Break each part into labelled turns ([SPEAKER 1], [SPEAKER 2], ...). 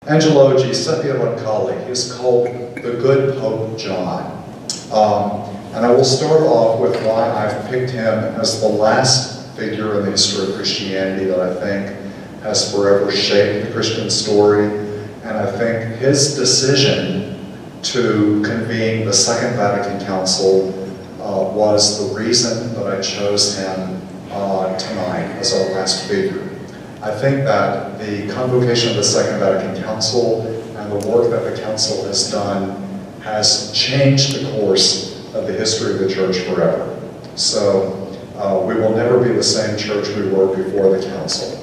[SPEAKER 1] Angelo Giuseppe Roncalli. He is called the Good Pope John. And I will start off with why I've picked him as the last figure in the history of Christianity that I think has forever shaped the Christian story. And I think his decision to convene the Second Vatican Council was the reason that I chose him tonight as our last figure. I think that the convocation of the Second Vatican Council and the work that the Council has done has changed the course of the history of the Church forever. So we will never be the same church we were before the Council.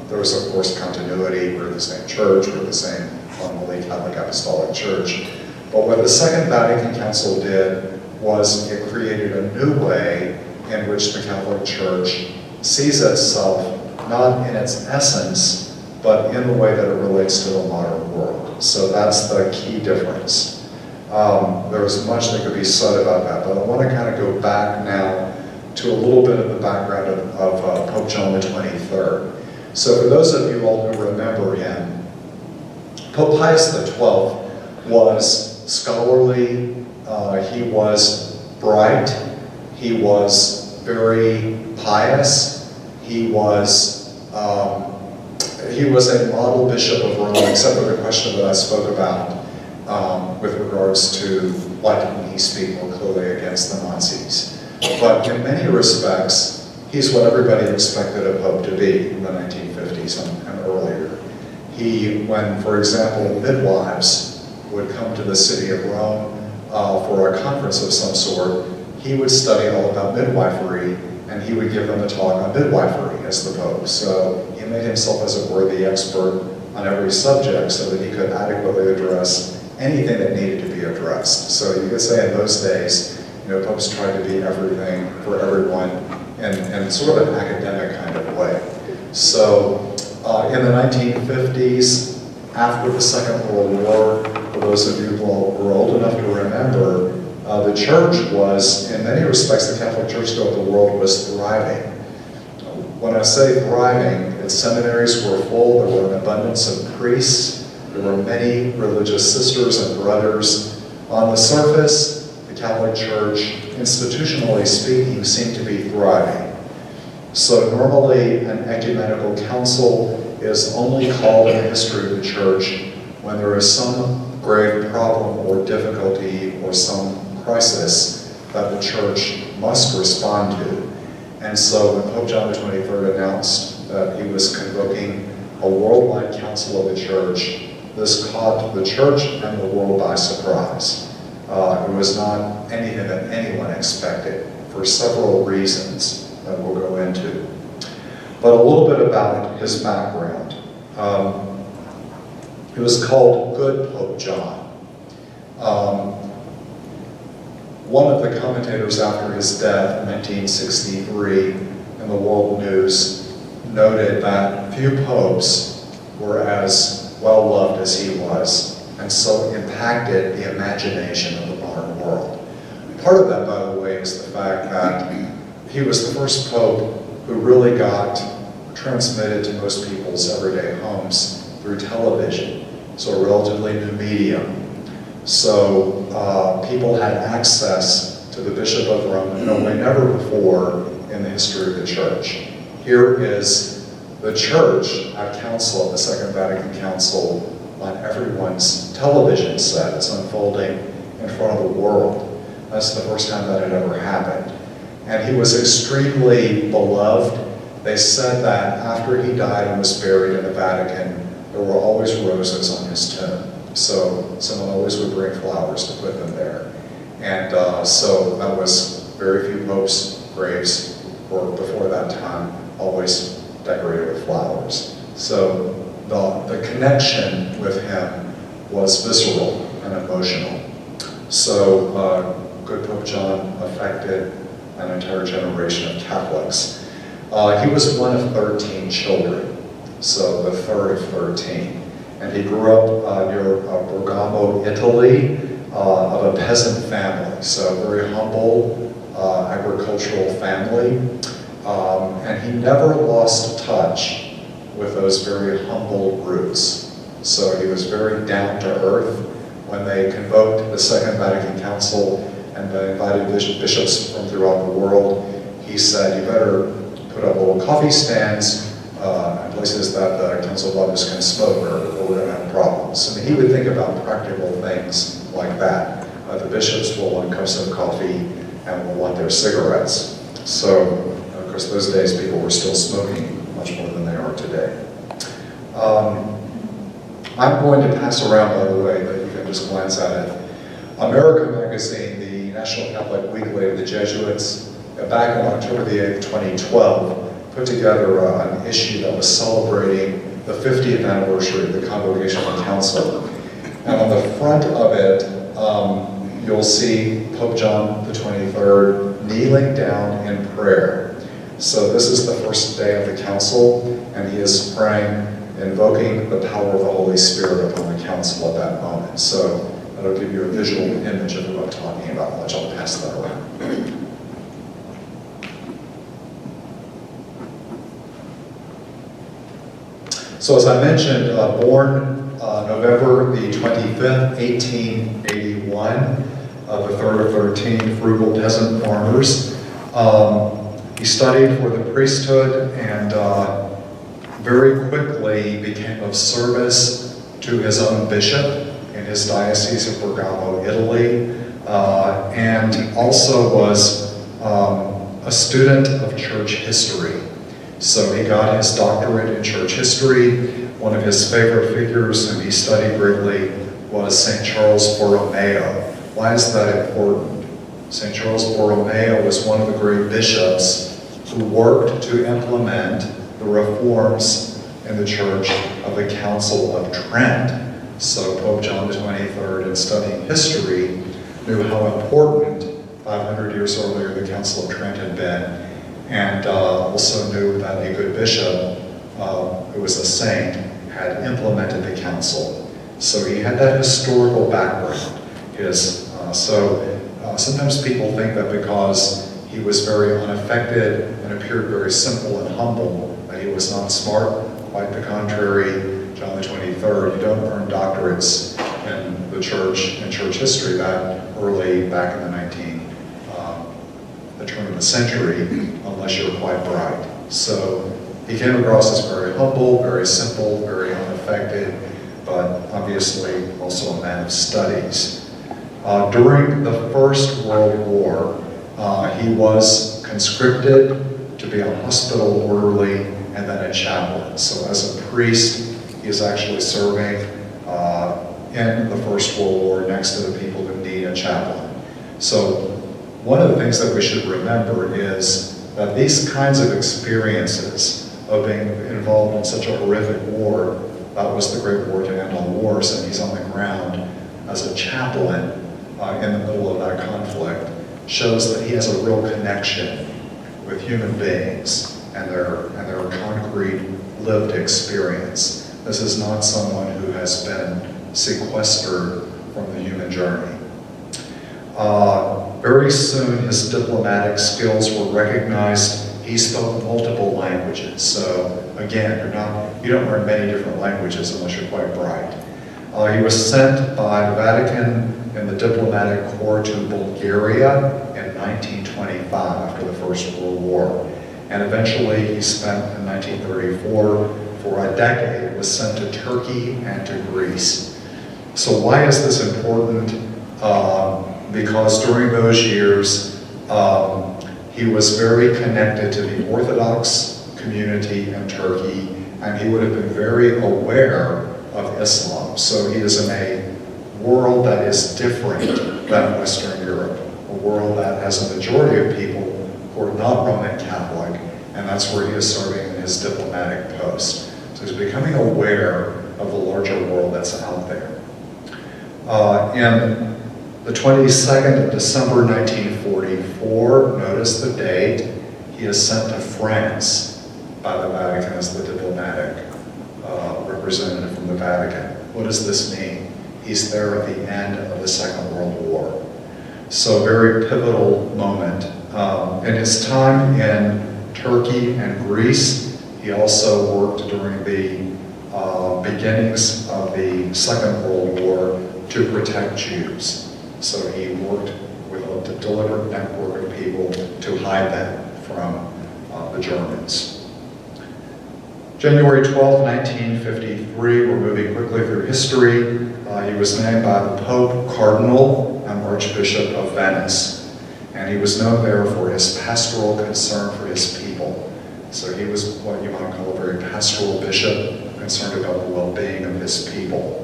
[SPEAKER 1] There was, of course, continuity. We're the same church. We're the same fundamentally Catholic Apostolic Church. But what the Second Vatican Council did was it created a new way in which the Catholic Church sees itself not in its essence, but in the way that it relates to the modern world. So that's the key difference. There's much that could be said about that, but I want to kind of go back now to a little bit of the background of Pope John the 23rd. So for those of you all who remember him, Pope Pius XII was scholarly, he was bright, he was very pious, he was a model bishop of Rome, except for the question that I spoke about with regards to why didn't he speak more clearly against the Nazis. But in many respects, he's what everybody expected a pope to be in the 1950s and earlier. When, for example, midwives would come to the city of Rome for a conference of some sort, he would study all about midwifery, and he would give them a talk on midwifery as the Pope. So he made himself as a worthy expert on every subject so that he could adequately address anything that needed to be addressed. So you could say in those days, popes tried to be everything for everyone in sort of an academic kind of way. So in the 1950s, after the Second World War, for those of you who are old enough to remember, the church was, in many respects, the Catholic Church throughout the world was thriving. When I say thriving, its seminaries were full, there were an abundance of priests, there were many religious sisters and brothers. On the surface, the Catholic Church, institutionally speaking, seemed to be thriving. So normally an ecumenical council is only called in the history of the Church when there is some grave problem or difficulty or some crisis that the Church must respond to. And so when Pope John the 23rd announced that he was convoking a worldwide council of the Church, this caught the Church and the world by surprise. It was not anything that anyone expected for several reasons that we'll go into. But a little bit about his background. He was called Good Pope John. One of the commentators after his death in 1963 in the World News noted that few popes were as well loved as he was, and so impacted the imagination of the modern world. Part of that, by the way, is the fact that he was the first pope who really got transmitted to most people's everyday homes through television, so a relatively new medium. So people had access to the Bishop of Rome in a way never before in the history of the Church. Here is the Church at council, at the Second Vatican Council, on everyone's television set. It's unfolding in front of the world. That's the first time that had ever happened. And he was extremely beloved. They said that after he died and was buried in the Vatican, there were always roses on his tomb. So someone always would bring flowers to put them there. And so that was very few popes' graves were before that time always decorated with flowers. So the connection with him was visceral and emotional. So Good Pope John affected an entire generation of Catholics. He was one of 13 children, so the third of 13. And he grew up near Bergamo, Italy, of a peasant family, so a very humble agricultural family. And he never lost touch with those very humble roots. So he was very down to earth. When they convoked the Second Vatican Council and they invited bishops from throughout the world, he said, you better put up little coffee stands and places that the Council of Fathers can smoke, or we're going to have problems. I mean, he would think about practical things like that. The bishops will want cups of coffee and will want their cigarettes. So, of course, those days people were still smoking much more than they are today. I'm going to pass around, by the way, but you can just glance at it. America Magazine, the National Catholic Weekly of the Jesuits, back on October the 8th, 2012, put together an issue that was celebrating the 50th anniversary of the Congregational Council. And on the front of it, you'll see Pope John the 23rd kneeling down in prayer. So this is the first day of the council, and he is praying, invoking the power of the Holy Spirit upon the council at that moment. So that'll give you a visual image of what I'm talking about, which I'll pass that around. So as I mentioned, born November the 25th, 1881, the third of 13 frugal peasant farmers. He studied for the priesthood and very quickly became of service to his own bishop in his diocese of Bergamo, Italy, and also was a student of church history. So he got his doctorate in church history. One of his favorite figures whom he studied greatly was St. Charles Borromeo. Why is that important? St. Charles Borromeo was one of the great bishops who worked to implement the reforms in the Church of the Council of Trent. So Pope John the 23rd, in studying history, knew how important 500 years earlier the Council of Trent had been, and also knew that a good bishop, who was a saint, had implemented the council. So he had that historical background. Sometimes people think that because he was very unaffected and appeared very simple and humble, that he was not smart. Quite the contrary. John the 23rd, you don't earn doctorates in the church, in church history that early, back in the turn of the century, unless you're quite bright. So he came across as very humble, very simple, very unaffected, but obviously also a man of studies. During the First World War, he was conscripted to be a hospital orderly and then a chaplain. So as a priest, he is actually serving in the First World War next to the people who need a chaplain. So one of the things that we should remember is that these kinds of experiences of being involved in such a horrific war, that was the Great War to end all wars, and he's on the ground as a chaplain in the middle of that conflict, shows that he has a real connection with human beings and their concrete lived experience. This is not someone who has been sequestered from the human journey. Very soon his diplomatic skills were recognized. He spoke multiple languages. So again, you don't learn many different languages unless you're quite bright. He was sent by the Vatican in the diplomatic corps to Bulgaria in 1925 after the First World War. And eventually he spent in 1934 for a decade, was sent to Turkey and to Greece. So why is this important? Because during those years, he was very connected to the Orthodox community in Turkey, and he would have been very aware of Islam. So he is in a world that is different than Western Europe, a world that has a majority of people who are not Roman Catholic, and that's where he is serving in his diplomatic post. So he's becoming aware of the larger world that's out there. In the 22nd of December 1944, notice the date, he is sent to France by the Vatican as the diplomatic representative from the Vatican. What does this mean? He's there at the end of the Second World War. So very pivotal moment. In his time in Turkey and Greece, he also worked during the beginnings of the Second World War to protect Jews. So he worked with a deliberate network of people to hide them from the Germans. January 12, 1953, we're moving quickly through history. He was named by the Pope Cardinal and Archbishop of Venice. And he was known there for his pastoral concern for his people. So he was what you might call a very pastoral bishop, concerned about the well-being of his people.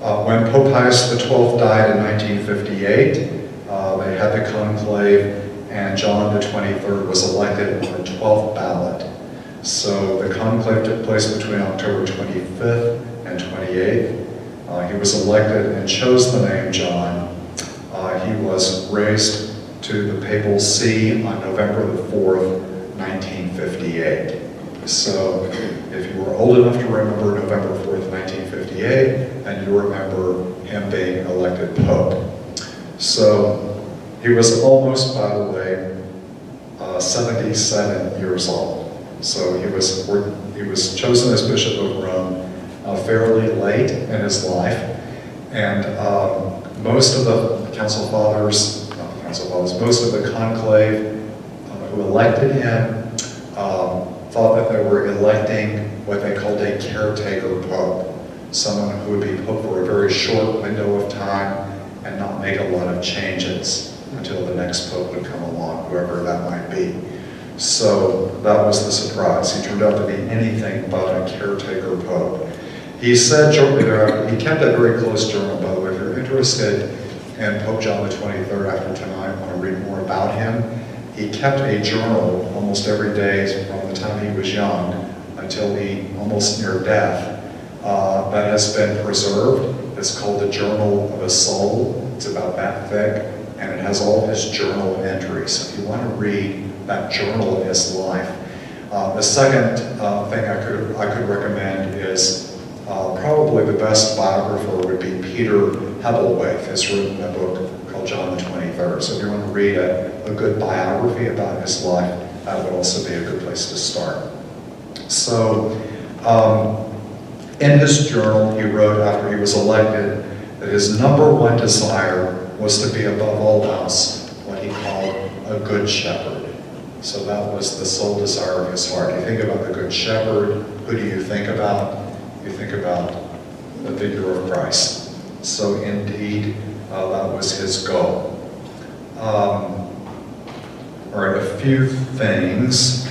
[SPEAKER 1] When Pope Pius XII died in 1958, they had the conclave, and John the 23rd was elected on the 12th ballot. So the conclave took place between October 25th and 28th. He was elected and chose the name John. He was raised to the papal see on November the 4th, 1958. So if you were old enough to remember November 4th, 1958, then you remember him being elected Pope. So he was almost, by the way, 77 years old. So he was chosen as Bishop of Rome fairly late in his life. And most of the council fathers, most of the conclave who elected him thought that they were electing what they called a caretaker pope, someone who would be pope for a very short window of time and not make a lot of changes until the next pope would come along, whoever that might be. So that was the surprise. He turned out to be anything but a caretaker pope. He said shortly thereafter, he kept a very close journal, by the way. If you're interested in Pope John the 23rd after tonight, want to read more about him, he kept a journal almost every day from the time he was young until he almost near death. That has been preserved. It's called the Journal of a Soul. It's about that thick, and it has all of his journal entries. So if you want to read that journal of his life. The second thing I could recommend is probably the best biographer would be Peter Hebblethwaite, has written a book called John the 23rd. So if you want to read a good biography about his life, that would also be a good place to start. So in his journal, he wrote after he was elected that his number one desire was to be above all else what he called a good shepherd. So that was the sole desire of his heart. You think about the good shepherd, who do you think about? You think about the figure of Christ. So indeed, that was his goal. All right, a few things.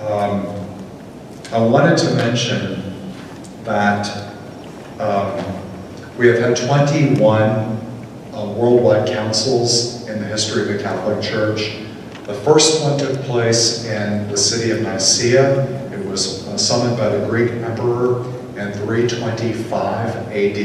[SPEAKER 1] I wanted to mention that we have had 21 worldwide councils in the history of the Catholic Church. The first one took place in the city of Nicaea. It was summoned by the Greek emperor in 325 AD.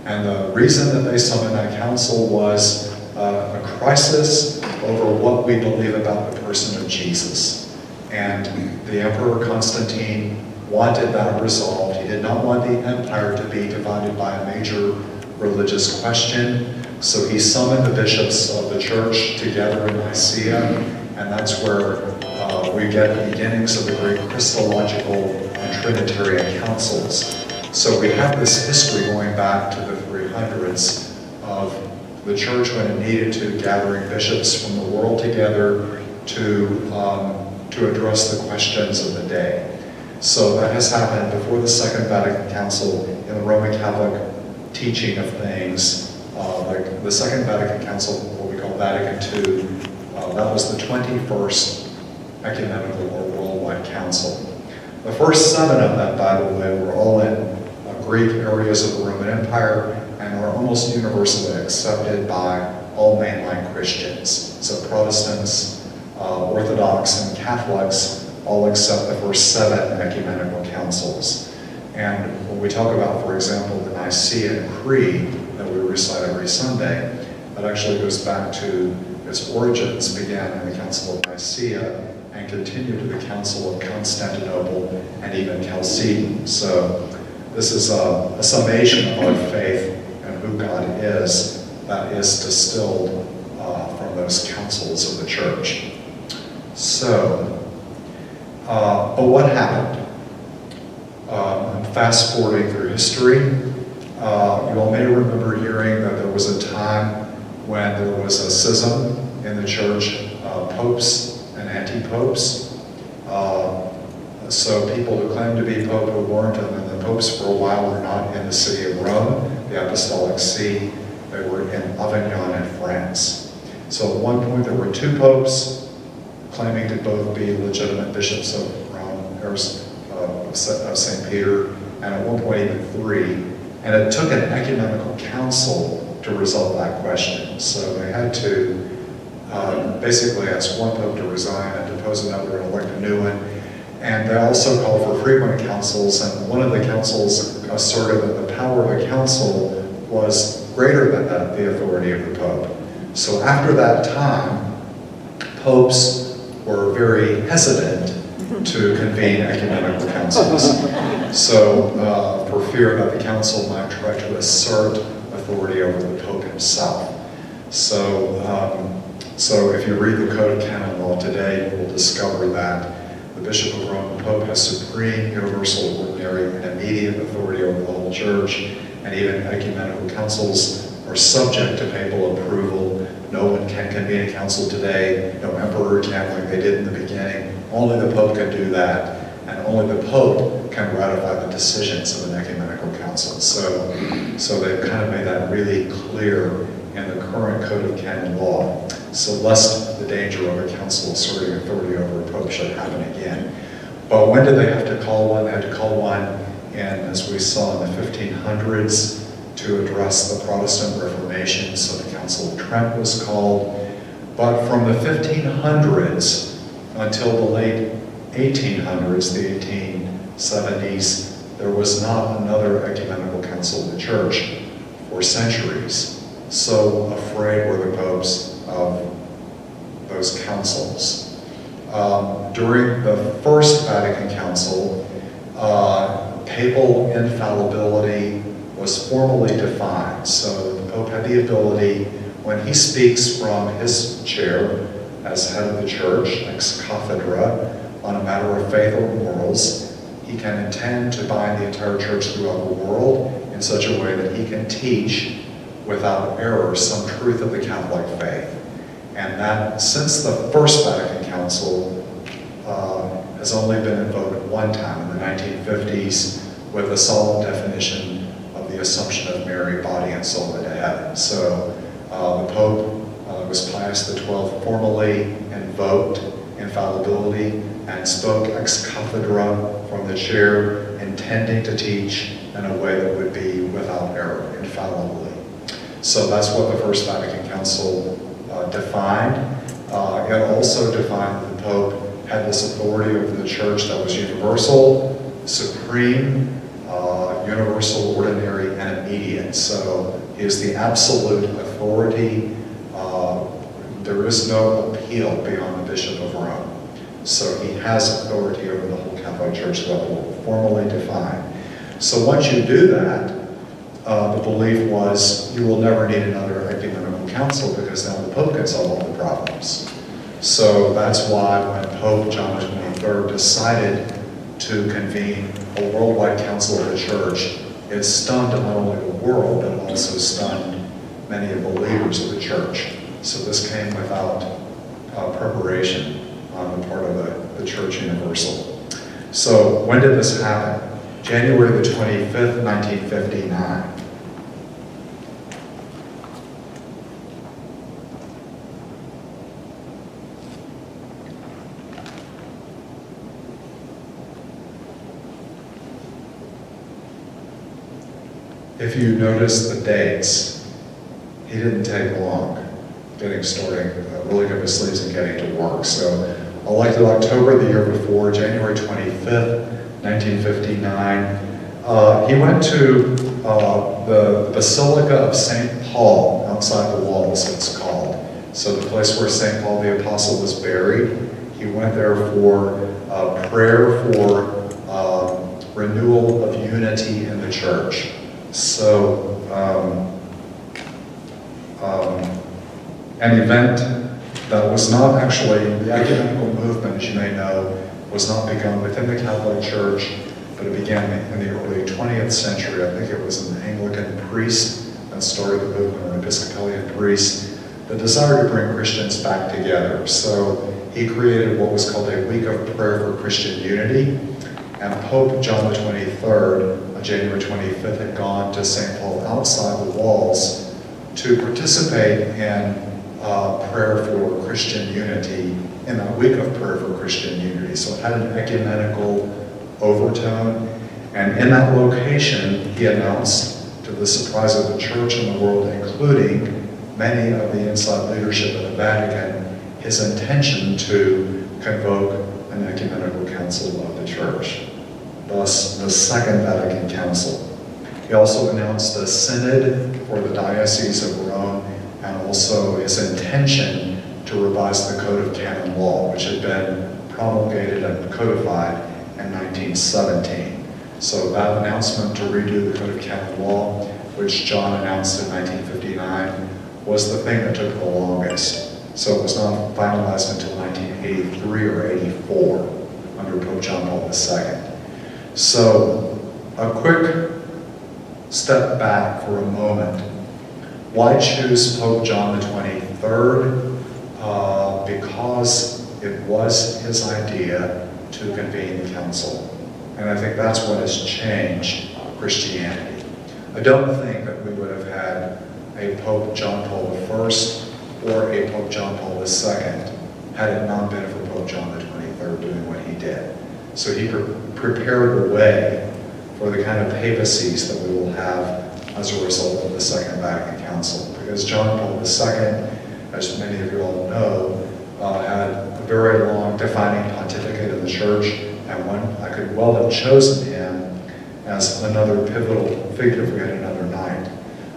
[SPEAKER 1] And the reason that they summoned that council was a crisis over what we believe about the person of Jesus. And the Emperor Constantine wanted that resolved. He did not want the empire to be divided by a major religious question. So he summoned the bishops of the church together in Nicaea, and that's where we get the beginnings of the great Christological and Trinitarian councils. So we have this history going back to the 300s of the church when it needed to gathering bishops from the world together to address the questions of the day. So that has happened before the Second Vatican Council in the Roman Catholic teaching of things. Like the Second Vatican Council, what we call Vatican II, that was the 21st Ecumenical or Worldwide Council. The first 7 of them, by the way, were all in Greek areas of the Roman Empire and are almost universally accepted by all mainline Christians. So Protestants, Orthodox, and Catholics all accept the first 7 ecumenical councils. And when we talk about, for example, the Nicene Creed that we recite every Sunday, that actually goes back to its origins, began in the Council of Nicaea and continued to the Council of Constantinople and even Chalcedon. So this is a summation of our faith and who God is that is distilled from those councils of the church. So, but what happened? Fast forwarding through history, you all may remember hearing that there was a time when there was a schism in the church, popes and anti-popes. So people who claimed to be pope who weren't, and then the popes for a while were not in the city of Rome, the Apostolic See. They were in Avignon in France. So at one point there were two popes claiming to both be legitimate bishops of Rome, or of St. Peter, and at one point even three. And it took an ecumenical council to resolve that question. So they had to basically ask one pope to resign and depose another and elect a new one. And they also called for frequent councils, and one of the councils asserted that the power of a council was greater than the authority of the pope. So after that time, popes were very hesitant to convene ecumenical councils. So for fear that the council might try to assert authority over the pope himself. So if you read the Code of Canon Law today, you will discover that the Bishop of Rome, the Pope, has supreme, universal, ordinary, and immediate authority over the whole Church, and even ecumenical councils are subject to papal approval. No one can convene a council today, no emperor can, like they did in the beginning. Only the Pope can do that, and only the Pope can ratify the decisions of an ecumenical council. So they've kind of made that really clear in the current Code of Canon Law. So lest the danger of a council asserting authority over a pope should happen again. But when did they have to call one? They had to call one, and as we saw in the 1500s, to address the Protestant Reformation, so the Council of Trent was called. But from the 1500s until the late 1800s, the 1870s, there was not another ecumenical council of the Church for centuries. So afraid were the popes of those councils. During the First Vatican Council, papal infallibility was formally defined. So the Pope had the ability, when he speaks from his chair as head of the Church, ex cathedra, on a matter of faith or morals, he can intend to bind the entire Church throughout the world in such a way that he can teach without error some truth of the Catholic faith. And that, since the First Vatican Council, has only been invoked one time in the 1950s with a solemn definition of the Assumption of Mary, body and soul into heaven. So the Pope was Pius XII, formally invoked infallibility and spoke ex cathedra from the chair, intending to teach in a way that would be without error, infallibly. So that's what the First Vatican Council defined. It also defined that the Pope had this authority over the Church that was universal, supreme, universal, ordinary, and immediate. So he is the absolute authority. There is no appeal beyond the Bishop of Rome. So he has authority over the whole Catholic Church level, formally defined. So once you do that, the belief was you will never need another ecumenical council because now the Pope can solve all the problems. So that's why when Pope John XXIII decided to convene a worldwide council of the Church, it stunned not only the world, but it also stunned many of the leaders of the Church. So this came without preparation on the part of the Church Universal. So when did this happen? January the 25th, 1959. If you notice the dates, he didn't take long getting started, rolling up his sleeves and getting to work. So elected October the year before, January 25th, 1959, he went to the Basilica of St. Paul, outside the walls, it's called. So the place where St. Paul the Apostle was buried. He went there for prayer for renewal of unity in the Church. So an event that was not actually, the ecumenical movement, as you may know, was not begun within the Catholic Church. but it began in the early 20th century. I think it was an Anglican priest that started the movement, an Episcopalian priest, the desire to bring Christians back together. So he created what was called a Week of Prayer for Christian Unity, and Pope John the 23rd, on January 25th, had gone to St. Paul outside the walls to participate in prayer for Christian unity, in that Week of Prayer for Christian Unity. So it had an ecumenical overtone, and in that location, he announced, to the surprise of the church and the world, including many of the inside leadership of the Vatican, his intention to convoke an ecumenical council of the church, thus the Second Vatican Council. He also announced a synod for the Diocese of Rome, and also his intention to revise the Code of Canon Law, which had been promulgated and codified in 1917. So that announcement to redo the Code of Canon Law, which John announced in 1959, was the thing that took the longest. So it was not finalized until 1983 or 84 under Pope John Paul II. So a quick step back for a moment. Why choose Pope John the 23rd? Because it was his idea to convene the council. And I think that's what has changed Christianity. I don't think that we would have had a Pope John Paul I or a Pope John Paul II had it not been for Pope John the 23rd doing what he did. So he prepared the way for the kind of papacies that we will have as a result of the Second Vatican Council. Because John Paul II, as many of you all know, had a very long defining pontificate in the church, and one I could well have chosen him as another pivotal figure if we had another night.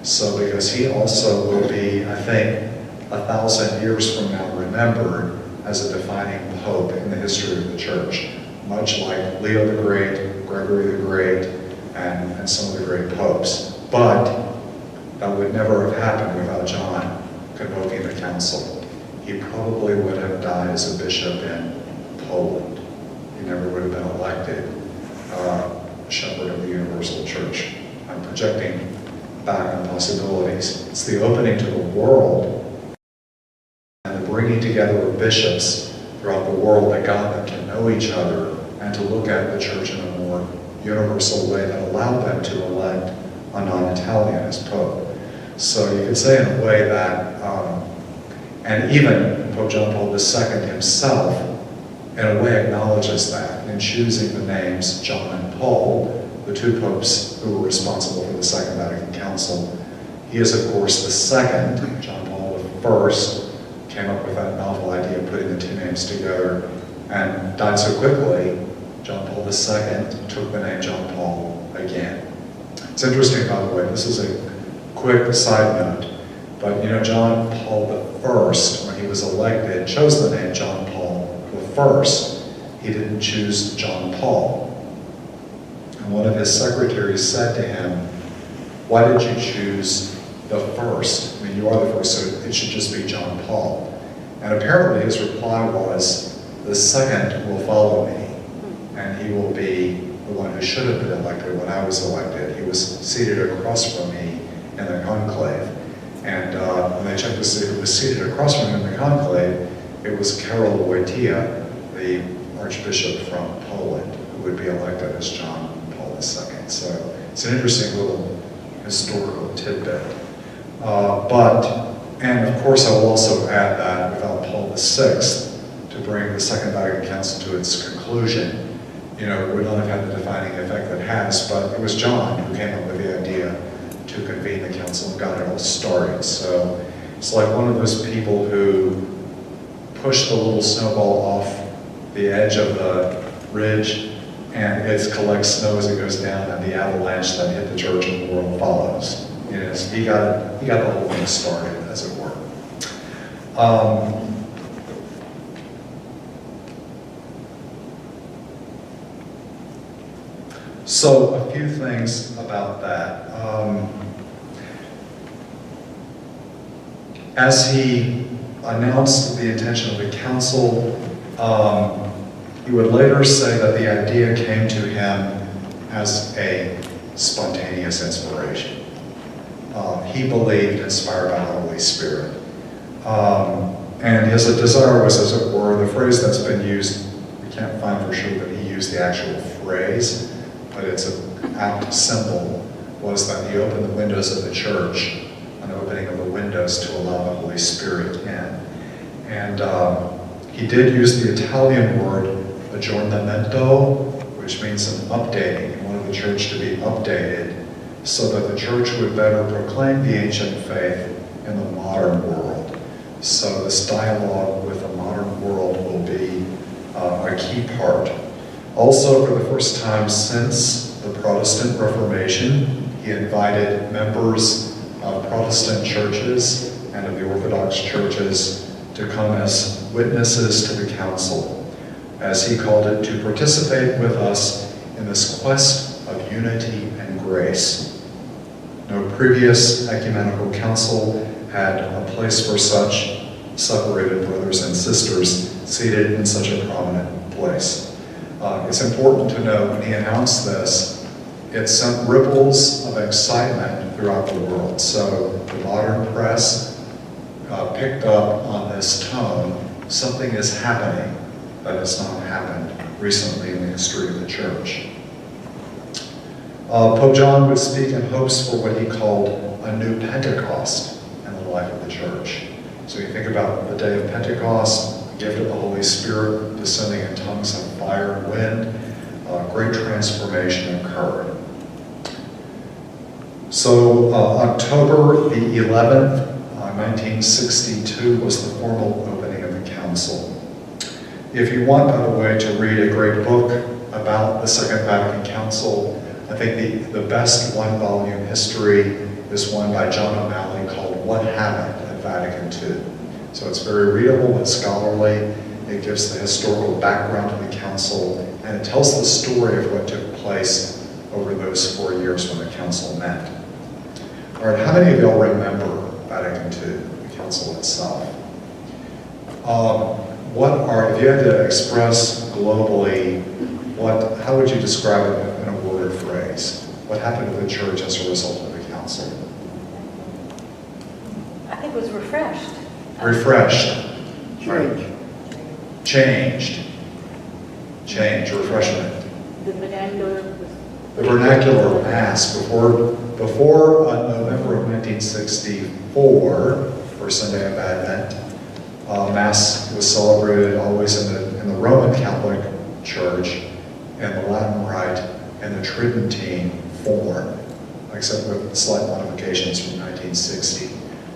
[SPEAKER 1] So because he also will be, I think, 1,000 years from now remembered as a defining pope in the history of the church, much like Leo the Great, Gregory the Great, and some of the great popes. But that would never have happened without John convoking the council. He probably would have died as a bishop in Poland. He never would have been elected shepherd of the universal church. I'm projecting back on possibilities. It's the opening to the world and the bringing together of bishops throughout the world that got them to know each other and to look at the church in a more universal way that allowed them to elect a non-Italian as pope. So you could say in a way that, and even Pope John Paul II himself, in a way acknowledges that in choosing the names John and Paul, the two popes who were responsible for the Second Vatican Council. He is, of course, the second. John Paul I came up with that novel idea of putting the two names together and died so quickly. John Paul II took the name John Paul again. It's interesting, by the way, this is a quick side note, but you know, John Paul I, when he was elected, chose the name John Paul I. He didn't choose John Paul. And one of his secretaries said to him, "Why did you choose the first? I mean, you are the first, so it should just be John Paul." And apparently his reply was, "The second will follow me, and he will be the one who should have been elected when I was elected. He was seated across from me in the conclave." And when they checked to see who was seated across from him in the conclave, it was Karol Wojtyła, the Archbishop from Poland, who would be elected as John Paul II. So it's an interesting little historical tidbit. And of course I will also add that without Paul VI to bring the Second Vatican Council to its conclusion, you know, it would not have had the defining effect that it has, but it was John who came up with the idea to convene the council and got it all started. So it's like one of those people who pushed the little snowball off the edge of the ridge, and it collects snow as it goes down, and the avalanche that hit the church and the world follows. You know, so he got the whole thing started, as it were. So a few things about that. As he announced the intention of the council, he would later say that the idea came to him as a spontaneous inspiration. He believed inspired by the Holy Spirit. And his desire was, as it were, the phrase that's been used, we can't find for sure that he used the actual phrase, but it's an apt symbol, was that he opened the windows of the church, an opening of the windows to allow the Holy Spirit in. And he did use the Italian word aggiornamento, which means an updating. He wanted the church to be updated so that the church would better proclaim the ancient faith in the modern world. So this dialogue with the modern world will be a key part. Also, for the first time since the Protestant Reformation, he invited members of Protestant churches and of the Orthodox churches to come as witnesses to the council, as he called it, to participate with us in this quest of unity and grace. No previous ecumenical council had a place for such separated brothers and sisters seated in such a prominent place. It's important to note when he announced this, it sent ripples of excitement throughout the world. So the modern press picked up on this tone. Something is happening that has not happened recently in the history of the church. Pope John would speak in hopes for what he called a new Pentecost in the life of the church. So you think about the day of Pentecost, the gift of the Holy Spirit descending in tongues of fire and wind, great transformation occurred. So October the 11th, 1962 was the formal opening of the council. If you want, by the way, to read a great book about the Second Vatican Council, I think the best one-volume history is one by John O'Malley called What Happened at Vatican II. So it's very readable and scholarly. It gives the historical background to the council, and it tells the story of what took place over those 4 years when the council met. All right, how many of y'all remember Vatican II, the council itself? If you had to express globally, how would you describe it in a word or phrase? What happened to the church as a result of the council?
[SPEAKER 2] I think it was refreshed.
[SPEAKER 1] Refreshed. Right. Changed. Change, refreshment.
[SPEAKER 2] The vernacular was...
[SPEAKER 1] The vernacular Mass before November of 1964, first Sunday of Advent, Mass was celebrated always in the Roman Catholic Church in the Latin Rite and the Tridentine form, except with slight modifications from 1960.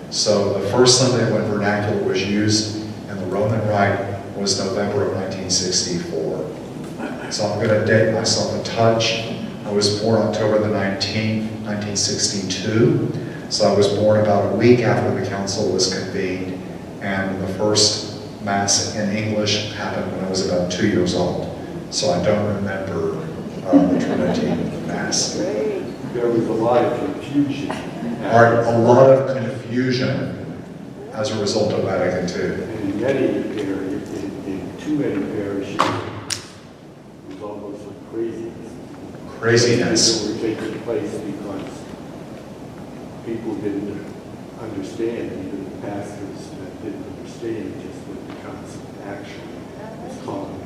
[SPEAKER 1] So the first Sunday when vernacular was used in the Roman Rite was November of 1964. So I'm going to date myself a touch. I was born October the 19th, 1962. So I was born about a week after the council was convened, and the first Mass in English happened when I was about 2 years old. So I don't remember the Tridentine Mass.
[SPEAKER 3] There was a lot of confusion.
[SPEAKER 1] A lot of confusion as a result of Vatican II.
[SPEAKER 3] In many areas, in too many parishes, it was almost like craziness.
[SPEAKER 1] Craziness.
[SPEAKER 3] Things were taking place because people didn't understand, even the pastors that didn't understand just what the council actually was calling.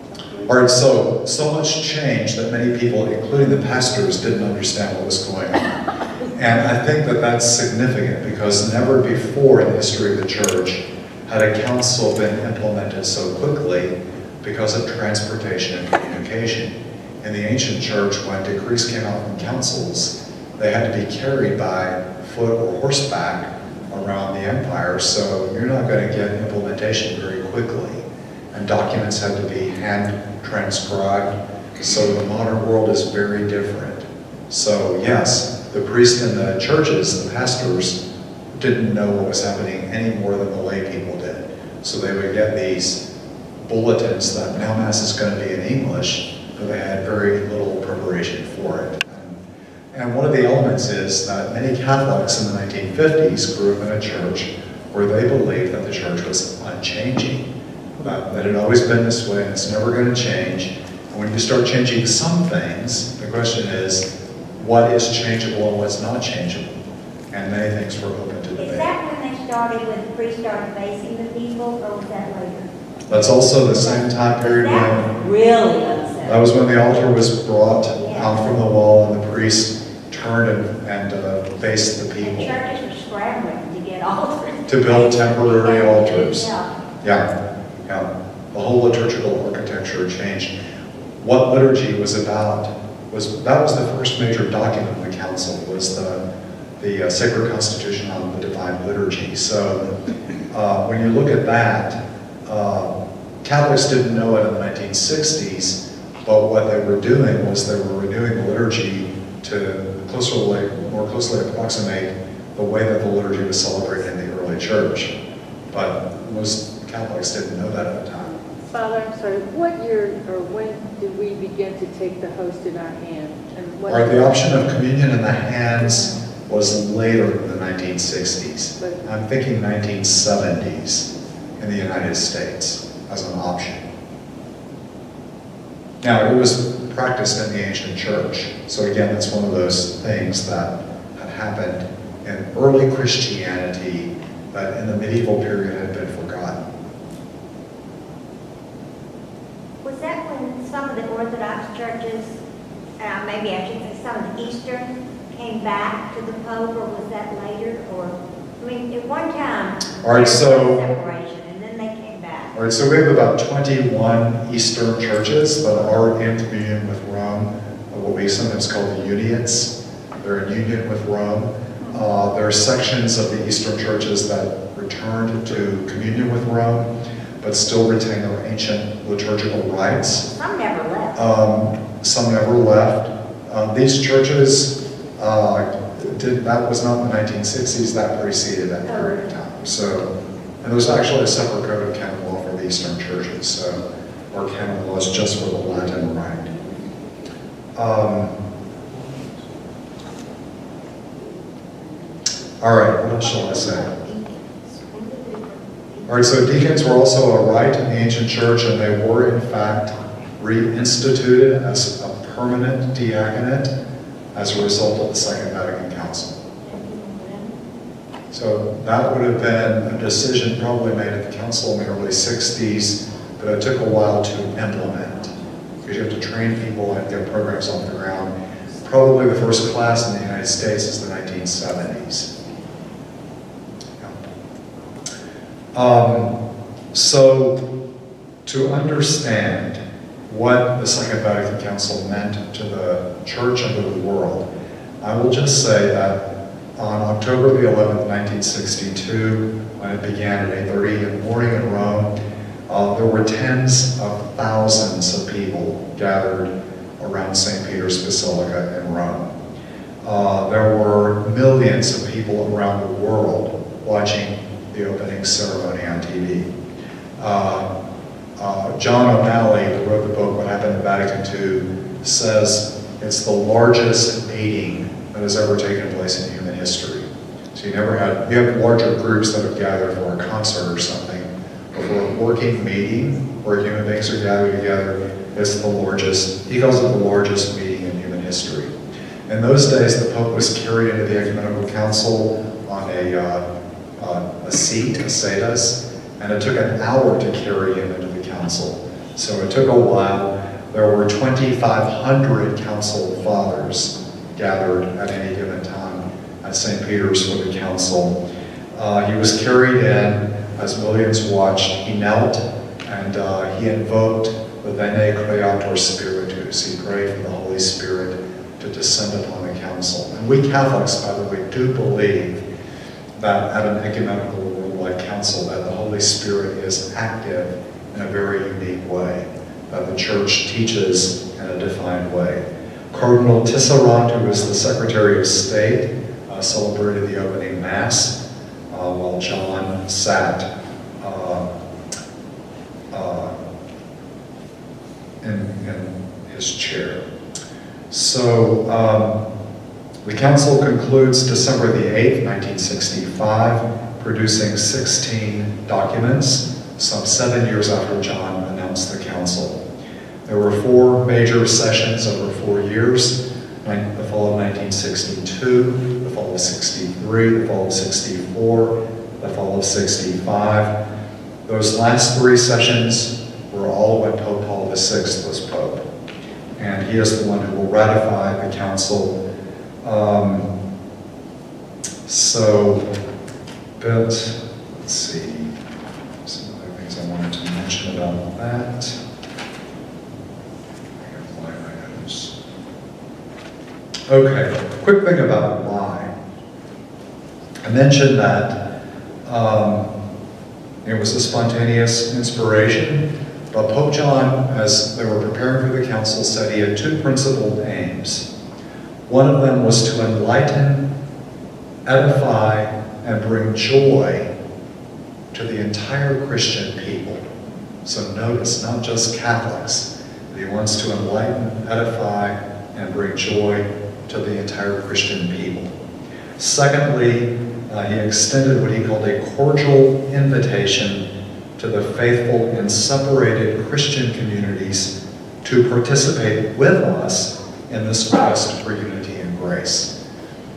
[SPEAKER 1] All right, so much change that many people, including the pastors, didn't understand what was going on. And I think that that's significant because never before in the history of the church had a council been implemented so quickly because of transportation and communication. In the ancient church, when decrees came out from councils, they had to be carried by foot or horseback around the empire, so you're not going to get implementation very quickly. And documents had to be hand transcribed, so the modern world is very different. So yes, the priests in the churches, the pastors, didn't know what was happening any more than the lay people did. So they would get these bulletins that now Mass is going to be in English, but they had very little preparation for it. And one of the elements is that many Catholics in the 1950s grew up in a church where they believed that the church was unchanging. That it had always been this way and it's never going to change. And when you start changing some things, the question is, what is changeable and what's not changeable? And many things were open to
[SPEAKER 4] Is
[SPEAKER 1] debate.
[SPEAKER 4] that when they started, when the priests started facing the people, or was that later?
[SPEAKER 1] That's also the same time period
[SPEAKER 4] That
[SPEAKER 1] when,
[SPEAKER 4] was really upsetting.
[SPEAKER 1] that was when the altar was brought
[SPEAKER 4] Yeah.
[SPEAKER 1] out from the wall and the priest turned and faced the
[SPEAKER 4] And
[SPEAKER 1] people
[SPEAKER 4] churches were scrambling to get altars.
[SPEAKER 1] to build temporary altars.
[SPEAKER 4] Yeah.
[SPEAKER 1] Yeah. The whole liturgical architecture changed. What liturgy was about that was the first major document of the council, was the Sacred Constitution on the Divine Liturgy. So when you look at that, Catholics didn't know it in the 1960s, but what they were doing was they were renewing the liturgy to more closely approximate the way that the liturgy was celebrated in the early church. But most Catholics didn't know that at the time.
[SPEAKER 2] Father, I'm sorry, what year or when did we begin to take the host in our hand? And what?
[SPEAKER 1] All right, the option of communion in the hands was later in the 1960s.
[SPEAKER 2] But-
[SPEAKER 1] I'm thinking 1970s in the United States as an option. Now, it was practiced in the ancient church. So again, it's one of those things that had happened in early Christianity that in the medieval period had been forgotten.
[SPEAKER 4] Was that when some of the Orthodox churches, maybe I should say some of the Eastern, came back to the Pope, or was that later? Or, I mean, at one time,
[SPEAKER 1] All right, so-
[SPEAKER 4] there was separation, and then they came back.
[SPEAKER 1] All right, so we have about 21 Eastern churches that are in communion with Rome, what we sometimes call the Uniates. They're in union with Rome. There are sections of the Eastern churches that returned to communion with Rome, but still retain their ancient liturgical rites.
[SPEAKER 4] Some never left.
[SPEAKER 1] Some never left. These churches, that was not in the 1960s, that preceded that period of time. So, and there's actually a separate code of canon law for the Eastern churches, so our canon law is just for the Latin rite. All right, what else shall I say? All right, so deacons were also a rite in the ancient church, and they were in fact reinstituted as a permanent diaconate as a result of the Second Vatican Council. So that would have been a decision probably made at the council in the early 60s, but it took a while to implement, because you have to train people and get programs off the ground. Probably the first class in the United States is the 1970s. So to understand what the Second Vatican Council meant to the church and to the world, I will just say that on October the 11th, 1962, when it began at 8:30 in the morning in Rome, there were tens of thousands of people gathered around St. Peter's Basilica in Rome. There were millions of people around the world watching the opening ceremony on TV. John O'Malley, who wrote the book What Happened in Vatican II, says it's the largest meeting that has ever taken place in human history. So you have larger groups that have gathered for a concert or something, but for a working meeting where human beings are gathered together, it's the largest, he calls it the largest meeting in human history. In those days, the Pope was carried into the Ecumenical Council on a seat, a sedis, and it took an hour to carry him into the council. So it took a while. There were 2,500 council fathers gathered at any given time at St. Peter's for the council. He was carried in as millions watched. He knelt and he invoked the Veni Creator Spiritus. He prayed for the Holy Spirit to descend upon the council. And we Catholics, by the way, do believe that at an ecumenical worldwide council that the Holy Spirit is active in a very unique way, that the Church teaches in a defined way. Cardinal Tisserand, who was the Secretary of State, celebrated the opening Mass while John sat in his chair. So the Council concludes December the 8th, 1965, producing 16 documents, some 7 years after John announced the Council. There were 4 major sessions over 4 years, the fall of 1962, the fall of 63, the fall of 64, the fall of 65. Those last 3 sessions were all when Pope Paul VI was Pope. And he is the one who will ratify the council. Let's see, some other things I wanted to mention about that. Okay, quick thing about why. I mentioned that it was a spontaneous inspiration, but Pope John, as they were preparing for the council, said he had 2 principal aims. One of them was to enlighten, edify, and bring joy to the entire Christian people. So notice, not just Catholics, but he wants to enlighten, edify, and bring joy to the entire Christian people. Secondly, he extended what he called a cordial invitation to the faithful in separated Christian communities to participate with us in this quest for unity and grace.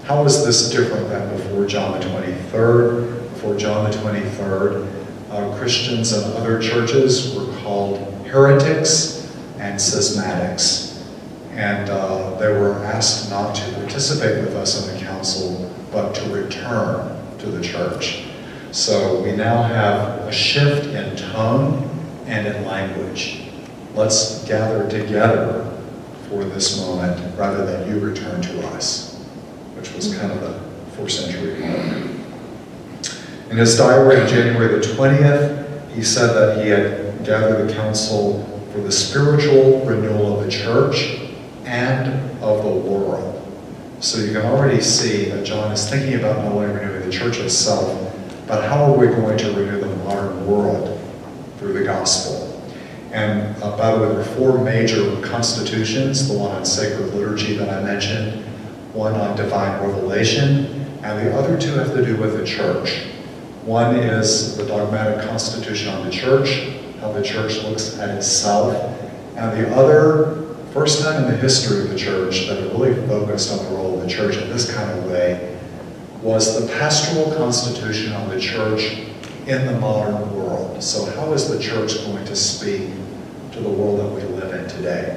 [SPEAKER 1] How is this different than before John the 23rd? Before John the 23rd, Christians in other churches were called heretics and schismatics. And they were asked not to participate with us in the council, but to return to the church. So we now have a shift in tone and in language. Let's gather together for this moment rather than you return to us, which was kind of the 4th century moment. In his diary on January the 20th, he said that he had gathered the council for the spiritual renewal of the church and of the world. So you can already see that John is thinking about not only renewing the church itself, but how are we going to renew the modern world through the gospel? And by the way, there are 4 major constitutions, the one on sacred liturgy that I mentioned, one on divine revelation, and the other 2 have to do with the church. One is the dogmatic constitution on the church, how the church looks at itself, and the other, first time in the history of the church that it really focused on the role of the church in this kind of way, was the pastoral constitution on the church in the modern world. So how is the church going to speak to the world that we live in today?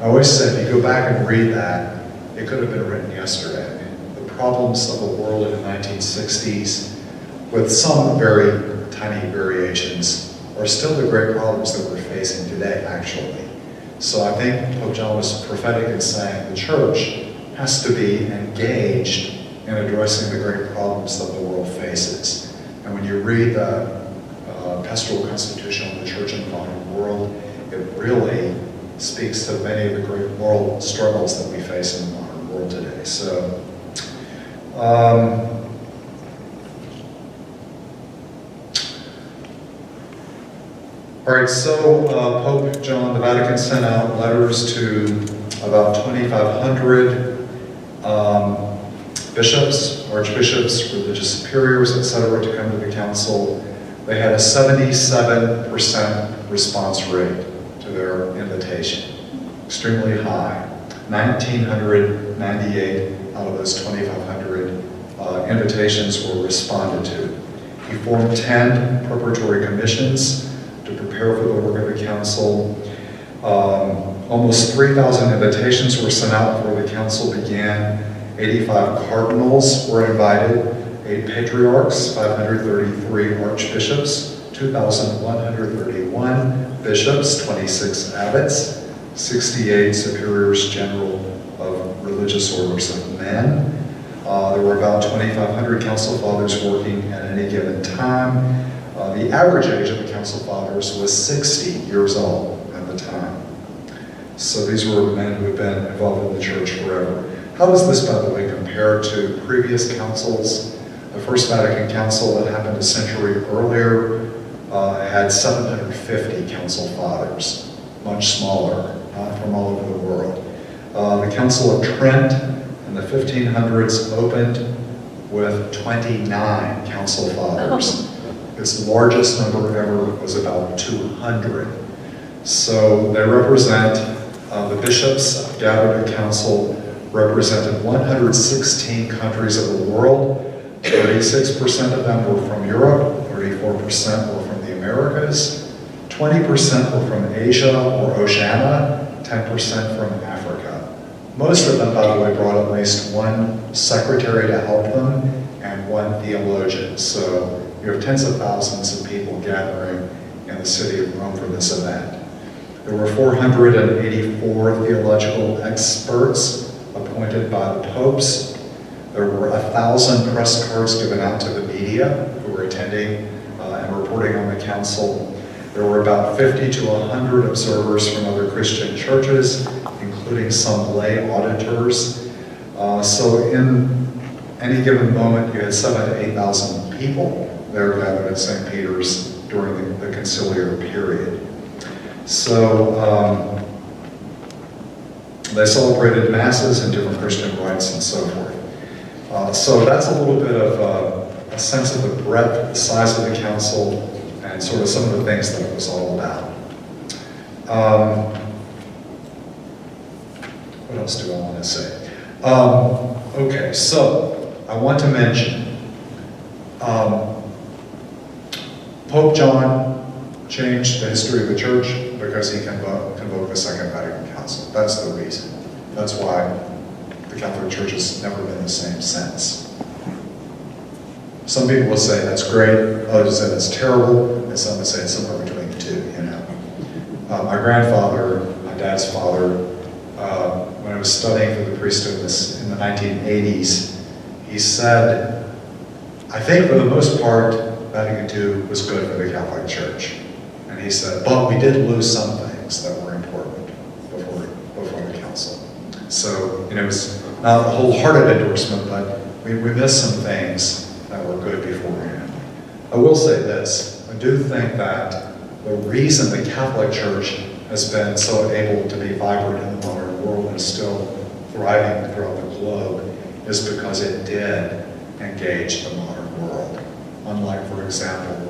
[SPEAKER 1] I always say, if you go back and read that, it could have been written yesterday. The problems of the world in the 1960s, with some very tiny variations, are still the great problems that we're facing today, actually. So I think Pope John was prophetic in saying the church has to be engaged in addressing the great problems that the world faces. And when you read the pastoral constitution of the church in the modern world, it really speaks to many of the great moral struggles that we face in the modern world today. So, all right, so Pope John, the Vatican sent out letters to about 2,500 bishops, archbishops, religious superiors, etc., to come to the council. They had a 77% response rate to their invitation, extremely high. 1,998 out of those 2,500 invitations were responded to. He formed 10 preparatory commissions to prepare for the work of the council. Almost 3,000 invitations were sent out before the council began. 85 cardinals were invited, 8 patriarchs, 533 archbishops, 2,131 bishops, 26 abbots, 68 superiors general of religious orders of men. There were about 2,500 council fathers working at any given time. The average age of the council fathers was 60 years old at the time. So these were men who had been involved in the church forever. How does this, by the way, compare to previous councils? The First Vatican Council that happened a century earlier had 750 council fathers, much smaller, from all over the world. The Council of Trent in the 1500s opened with 29 council fathers. Its largest number ever was about 200. So they represent, the bishops gathered at council represented 116 countries of the world. 36% of them were from Europe, 34% were from the Americas, 20% were from Asia or Oceania, 10% from Africa. Most of them, by the way, brought at least one secretary to help them and one theologian. So you have tens of thousands of people gathering in the city of Rome for this event. There were 484 theological experts appointed by the popes. There were 1,000 press cards given out to the media who were attending and reporting on the council. There were about 50 to 100 observers from other Christian churches, including some lay auditors. So in any given moment, you had 7,000 to 8,000 people there gathered at St. Peter's during the conciliar period. So they celebrated masses and different Christian rites and so forth. So that's a little bit of a sense of the breadth, the size of the council, and sort of some of the things that it was all about. What else do I want to say? Okay, so I want to mention Pope John changed the history of the church because he convoked the Second Vatican Council. That's the reason. That's why the Catholic Church has never been the same since. Some people will say that's great, others will say that's terrible, and some will say it's somewhere between the two, you know. My grandfather, my dad's father, when I was studying for the priesthood in the 1980s, he said, I think for the most part, Vatican II was good for the Catholic Church. And he said, but we did lose some things that were important before the council. So, you know, it was not a wholehearted endorsement, but we missed some things that were good beforehand. I will say this, I do think that the reason the Catholic Church has been so able to be vibrant in the modern world and still thriving throughout the globe is because it did engage the modern world. Unlike, for example,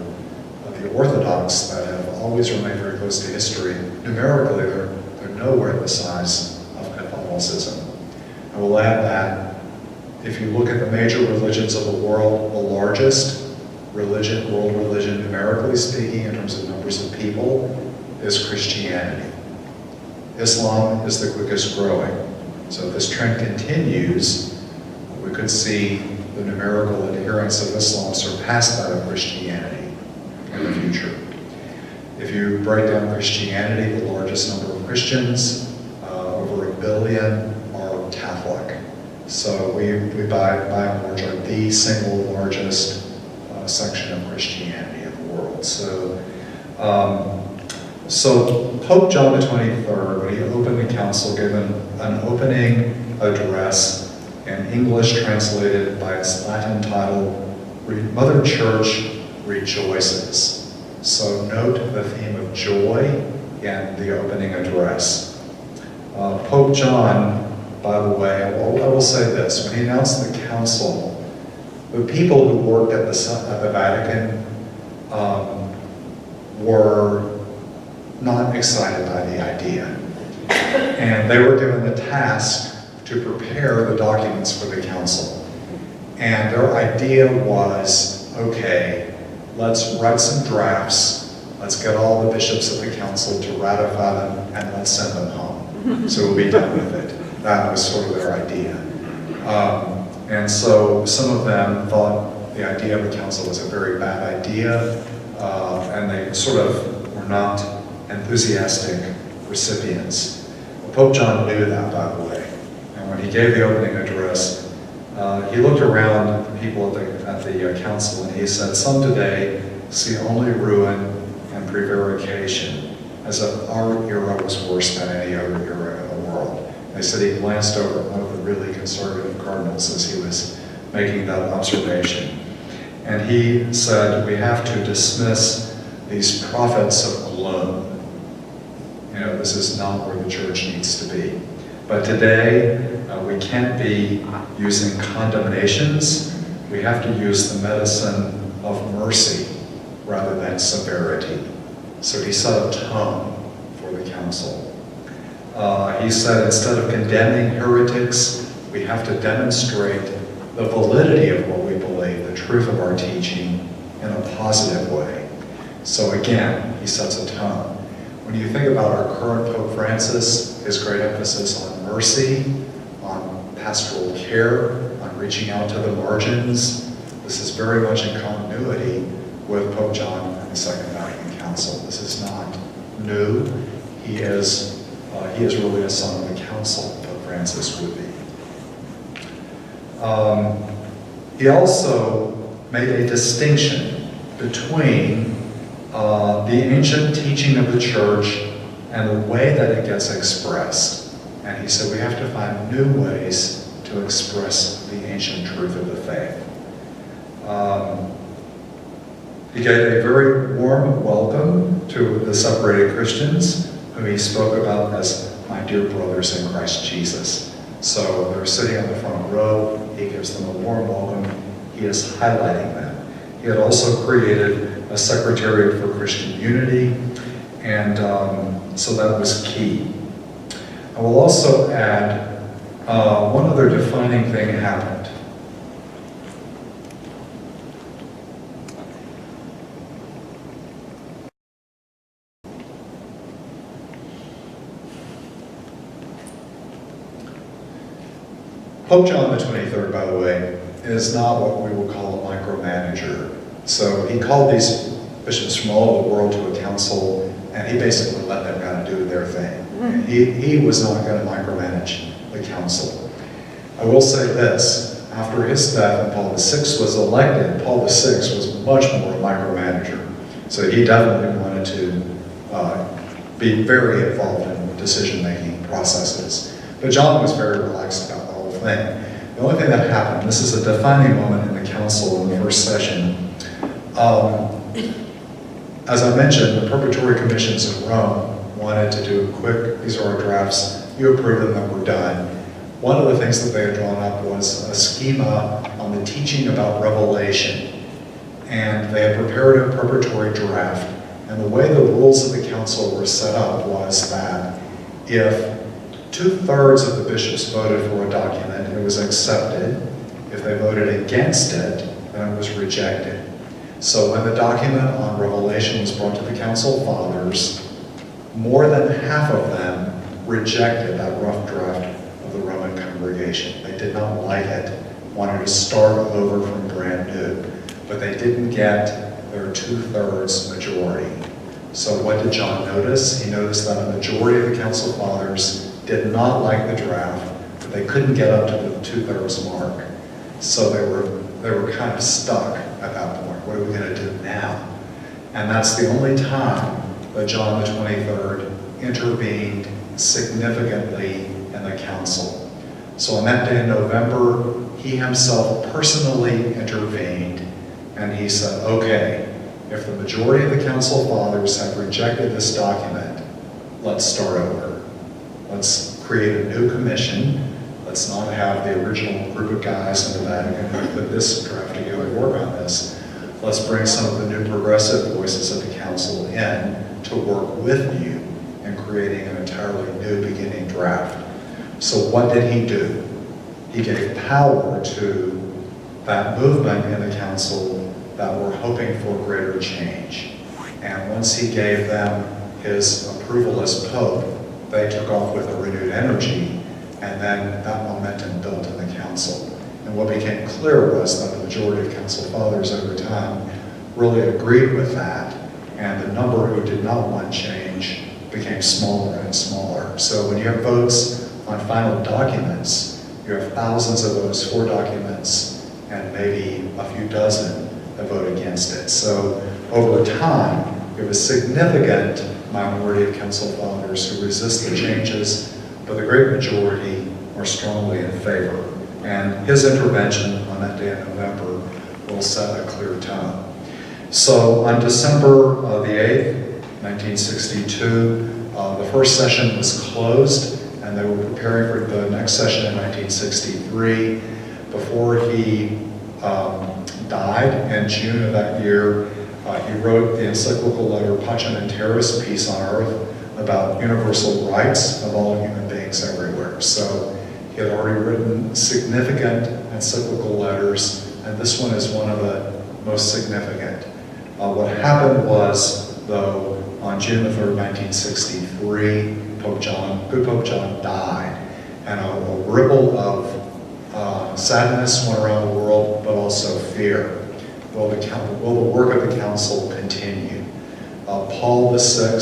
[SPEAKER 1] the Orthodox that have always remained very close to history, numerically they're nowhere the size of Catholicism. I will add that if you look at the major religions of the world, the largest religion, world religion, numerically speaking, in terms of numbers of people, is Christianity. Islam is the quickest growing. So if this trend continues, we could see the numerical adherence of Islam surpass that of Christianity in the future. If you break down Christianity, the largest number of Christians, over 1 billion, are Catholic. So we by and large are the single largest section of Christianity in the world. So Pope John the 23rd, when he opened the council, gave an opening address in English translated by its Latin title, Mother Church Rejoices. So note the theme of joy in the opening address. Pope John, by the way, I will say this, when he announced the council, the people who worked at the Vatican were not excited by the idea. And they were given the task to prepare the documents for the council. And their idea was, okay, let's write some drafts, let's get all the bishops of the council to ratify them, and let's send them home. So we'll be done with it. That was sort of their idea. And so some of them thought the idea of the council was a very bad idea, and they sort of were not enthusiastic recipients. Well, Pope John knew that, by the way. And when he gave the opening address, he looked around at the people at the council and he said, some today see only ruin and prevarication, as if our era was worse than any other era in the world. They said he glanced over at one of the really conservative cardinals as he was making that observation. And he said, we have to dismiss these prophets of gloom. You know, this is not where the church needs to be. But today, we can't be using condemnations. We have to use the medicine of mercy rather than severity. So he set a tone for for the council. He said, instead of condemning heretics, we have to demonstrate the validity of what we believe, the truth of our teaching, in a positive way. So again, he sets a tone. When you think about our current Pope Francis, his great emphasis on mercy, on pastoral care, on reaching out to the margins, this is very much in continuity with Pope John and the Second Vatican Council. This is not new. He is really a son of the council, Pope Francis would be. He also made a distinction between the ancient teaching of the church and the way that it gets expressed. And he said we have to find new ways to express the ancient truth of the faith. He gave a very warm welcome to the separated Christians, whom he spoke about as my dear brothers in Christ Jesus. So they're sitting on the front row. He gives them a warm welcome. He is highlighting them. He had also created a Secretariat for Christian Unity, and so that was key. I will also add one other defining thing happened. Pope John the 23rd, by the way, is not what we will call a micromanager. So he called these bishops from all over the world to a council, and he basically let them kind of do their thing. And he was not going to micromanage the council. I will say this, after his death and Paul VI was elected, Paul VI was much more a micromanager. So he definitely wanted to be very involved in decision-making processes. But John was very relaxed about the whole thing. The only thing that happened, this is a defining moment in the council in the first session. As I mentioned, the Purgatory Commissions in Rome wanted to do quick, these are our drafts, you approve them and we're done. One of the things that they had drawn up was a schema on the teaching about Revelation. And they had prepared a preparatory draft. And the way the rules of the council were set up was that if 2/3 of the bishops voted for a document, it was accepted. If they voted against it, then it was rejected. So when the document on Revelation was brought to the council fathers, more than half of them rejected that rough draft of the Roman congregation. They did not like it, wanted to start over from brand new, but they didn't get their 2/3 majority. So what did John notice? He noticed that a majority of the council fathers did not like the draft, but they couldn't get up to the 2/3 mark. So they were kind of stuck at that point. What are we going to do now? And that's the only time that John the 23rd intervened significantly in the council. So on that day in November, he himself personally intervened, and he said, okay, if the majority of the council fathers have rejected this document, let's start over. Let's create a new commission. Let's not have the original group of guys in the Vatican who put this draft together and work on this. Let's bring some of the new progressive voices of the council in to work with you in creating an entirely new beginning draft. So what did he do? He gave power to that movement in the council that were hoping for greater change. And once he gave them his approval as Pope, they took off with a renewed energy, and then that momentum built in the council. And what became clear was that the majority of council fathers over time really agreed with that, and the number who did not want change became smaller and smaller. So when you have votes on final documents, you have thousands of votes for documents, and maybe a few dozen that vote against it. So over time, you have a significant minority of council fathers who resist the changes, but the great majority are strongly in favor. And his intervention on that day in November will set a clear tone. So on December the 8th, 1962, the first session was closed, and they were preparing for the next session in 1963. Before he died in June of that year, he wrote the encyclical letter Pacem in Terris, Peace on Earth, about universal rights of all human beings everywhere. So he had already written significant encyclical letters, and this one is one of the most significant. What happened was, though, on June the 3rd, 1963, good Pope John died, and a ripple of sadness went around the world, but also fear. Will the work of the council continue? Paul VI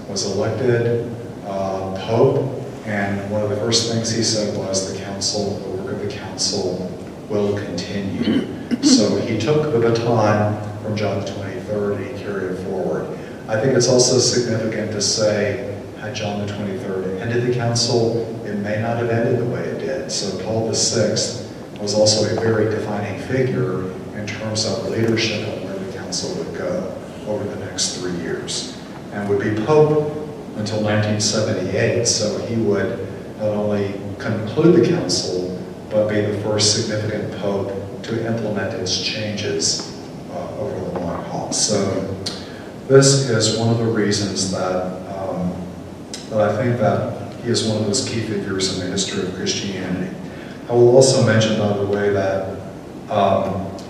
[SPEAKER 1] was elected Pope, and one of the first things he said was the work of the council will continue. So he took the baton from John the 23rd and he carried it forward. I think it's also significant to say, had John the 23rd ended the council, it may not have ended the way it did. So Paul VI was also a very defining figure in terms of leadership and where the council would go over the next 3 years. And would be Pope until 1978, so he would not only conclude the council, but be the first significant Pope to implement its changes over the long haul. So this is one of the reasons that I think that he is one of those key figures in the history of Christianity. I will also mention, by the way, that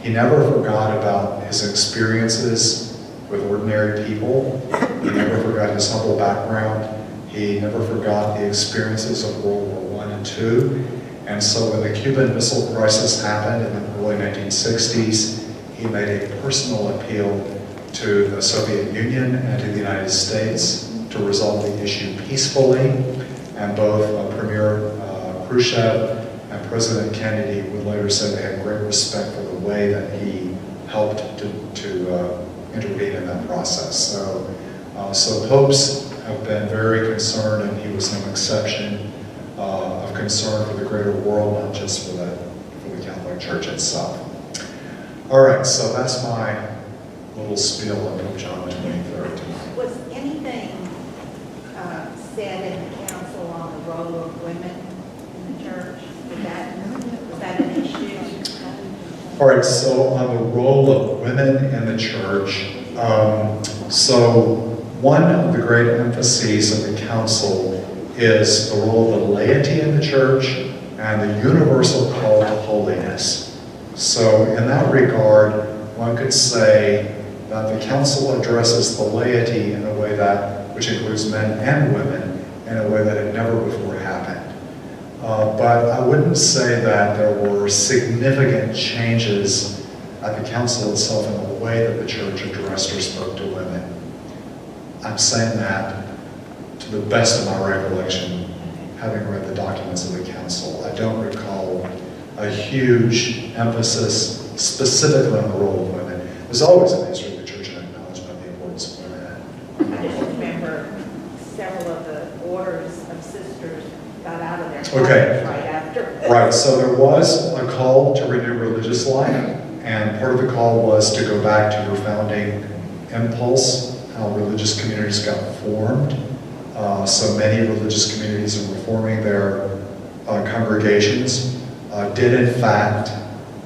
[SPEAKER 1] he never forgot about his experiences with ordinary people. He never forgot his humble background. He never forgot the experiences of World War I and II. And so when the Cuban Missile Crisis happened in the early 1960s, he made a personal appeal to the Soviet Union and to the United States to resolve the issue peacefully. And both Premier Khrushchev and President Kennedy would later say they had great respect for the way that he helped to intervene in that process. So popes have been very concerned, and he was no exception, of concern for the greater world, not just for the Catholic Church itself. All right, so that's my little spiel on Pope John the 23rd.
[SPEAKER 5] Was anything said in the council on the role of women in the church? Was that an issue?
[SPEAKER 1] All right, so on the role of women in the church, so one of the great emphases of the council is the role of the laity in the church and the universal call to holiness. So in that regard, one could say that the council addresses the laity in a way which includes men and women, in a way that had never before happened. But I wouldn't say that there were significant changes at the council itself in the way that the church addressed or spoke to women. I'm saying that to the best of my recollection, having read the documents of the council. I don't recall a huge emphasis specifically on the role of women. There's always in the history of the church an acknowledgement of the importance of women.
[SPEAKER 5] I just remember several of the orders of sisters got out of their
[SPEAKER 1] Okay.
[SPEAKER 5] closets right after.
[SPEAKER 1] Right, so there was a call to renew religious life, and part of the call was to go back to your founding impulse, how religious communities got formed. So many religious communities in reforming their congregations did in fact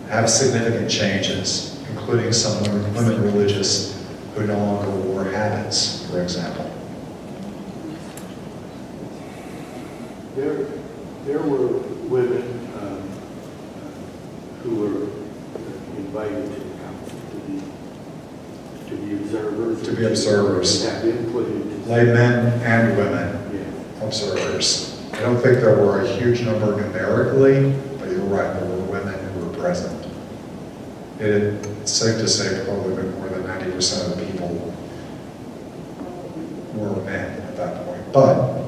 [SPEAKER 1] have significant changes, including some women religious who no longer wore habits, for example.
[SPEAKER 3] There were women who were invited to the council to be observers.
[SPEAKER 1] To be observers.
[SPEAKER 3] And have input into.
[SPEAKER 1] Lay men and women.
[SPEAKER 3] Yeah.
[SPEAKER 1] Observers. I don't think there were a huge number numerically, but you're right, there were women who were present. It's safe to say probably that more than 90% of the people were men at that point. But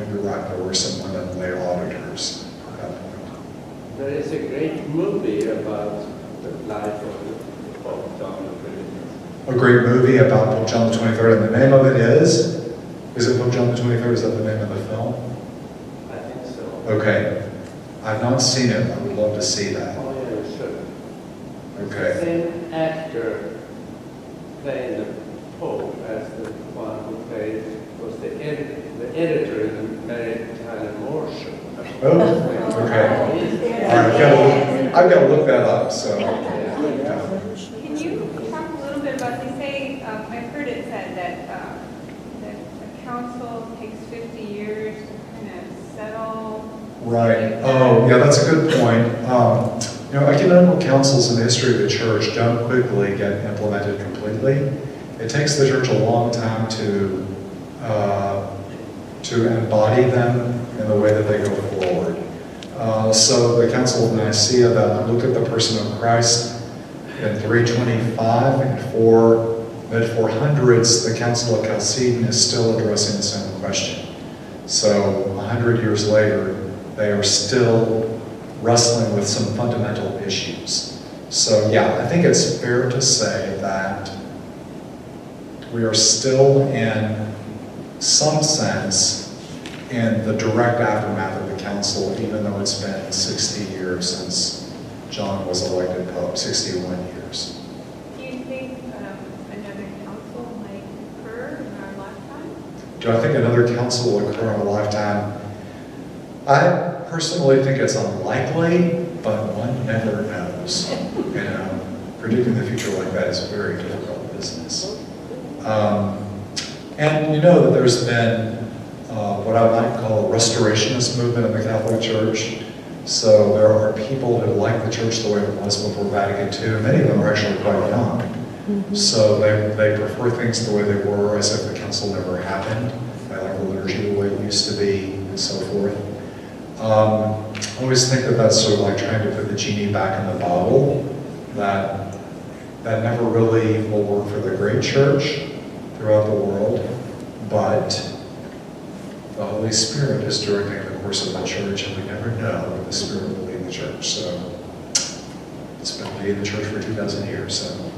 [SPEAKER 1] you're right, there were some women lay auditors at that point.
[SPEAKER 6] There is a great movie about the life of Pope John the 23rd.
[SPEAKER 1] A great movie about Pope John the 23rd, and the name of it is it Pope John the 23rd? Is that the name of the film?
[SPEAKER 6] I think so.
[SPEAKER 1] Okay. I've not seen it. I would love to see that.
[SPEAKER 6] Oh, yeah, you should. The
[SPEAKER 1] Okay.
[SPEAKER 6] same actor playing the Pope as the one who played, was the editor in the Mary Tyler Moore show.
[SPEAKER 1] Oh, okay. All right, I've got to look that up, so. yeah.
[SPEAKER 7] Can you talk a little bit about, they say, I've heard it said that a council takes 50 years to kind of settle.
[SPEAKER 1] Right. Oh, yeah, that's a good point. Ecumenical councils in the history of the church don't quickly get implemented completely. It takes the church a long time to embody them in the way that they go forward. So the Council of Nicaea that looked at the person of Christ in 325 and mid-400s, the Council of Chalcedon is still addressing the same question. So 100 years later, they are still wrestling with some fundamental issues. So yeah, I think it's fair to say that we are still in some sense in the direct aftermath of the council, even though it's been 60 years since John was elected Pope, 61 years.
[SPEAKER 7] Do you think another council might occur in our lifetime?
[SPEAKER 1] Do I think another council will occur in a lifetime? I personally think it's unlikely, but one never knows. Predicting the future like that is a very difficult business. And you know that there's been what I might call a restorationist movement in the Catholic Church. So there are people who like the church the way it was before Vatican II. Many of them are actually quite young. So they prefer things the way they were, as if the council never happened. They like the liturgy the way it used to be, and so forth. I always think that that's sort of like trying to put the genie back in the bottle, that never really will work for the great church throughout the world, but the Holy Spirit is directing the course of the church, and we never know when the Spirit will lead the church. So it's been leading the church for 2,000 years. So.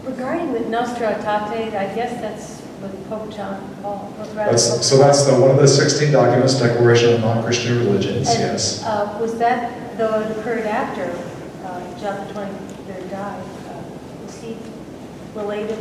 [SPEAKER 8] Regarding with Nostra Aetate, I guess that's with Pope John Paul.
[SPEAKER 1] That's one of the 16 documents, Declaration of Non-Christian Religions,
[SPEAKER 8] And,
[SPEAKER 1] yes.
[SPEAKER 8] was that, though it occurred after John the 23rd died, was he related?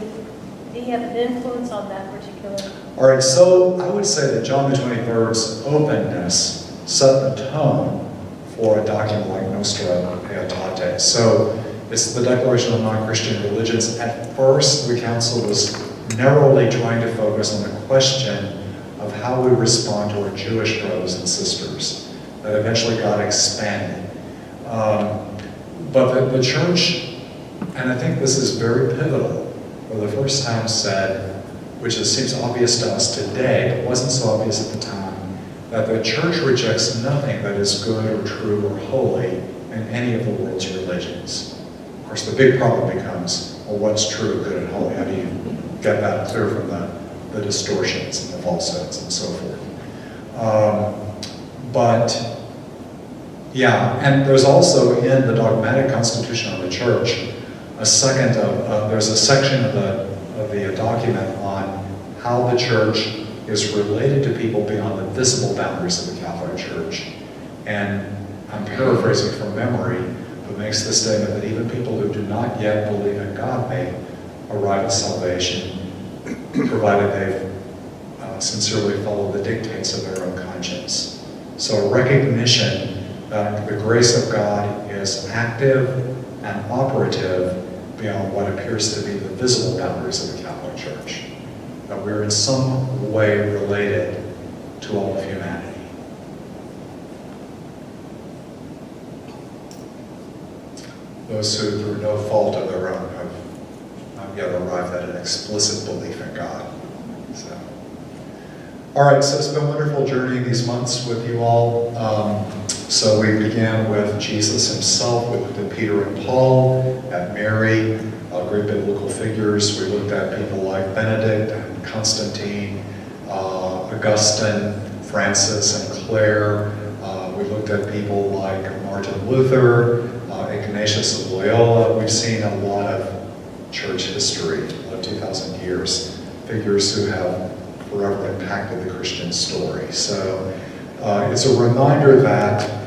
[SPEAKER 8] Did he have an influence on that particular?
[SPEAKER 1] All right, so I would say that John the 23rd's openness set the tone for a document like Nostra Aetate. So it's the Declaration of Non-Christian Religions. At first, the council was narrowly trying to focus on the question of how we respond to our Jewish brothers and sisters. That eventually got expanded. But the church, and I think this is very pivotal, for the first time said, which seems obvious to us today, but wasn't so obvious at the time, that the church rejects nothing that is good or true or holy in any of the world's religions. Of course, the big problem becomes, well, what's true, good, and holy? How do you get that clear from the distortions and the falsehoods and so forth? But yeah, and there's also in the dogmatic constitution of the church there's a section of the document on how the church is related to people beyond the visible boundaries of the Catholic Church. And I'm paraphrasing from memory, but makes the statement that even people who do not yet believe in God may arrive at salvation, provided they've sincerely followed the dictates of their own conscience. So a recognition that the grace of God is active and operative beyond what appears to be the visible boundaries of the Catholic Church. That we're in some way related to all of humanity. Those who, through no fault of their own, have not yet arrived at an explicit belief in God. So. All right, so it's been a wonderful journey these months with you all. So we began with Jesus himself, we looked at Peter and Paul, at Mary, great biblical figures. We looked at people like Benedict and Constantine, Augustine, Francis and Clare. We looked at people like Martin Luther, Ignatius of Loyola. We've seen a lot of church history of 2,000 years, figures who have forever impacted the Christian story. So it's a reminder that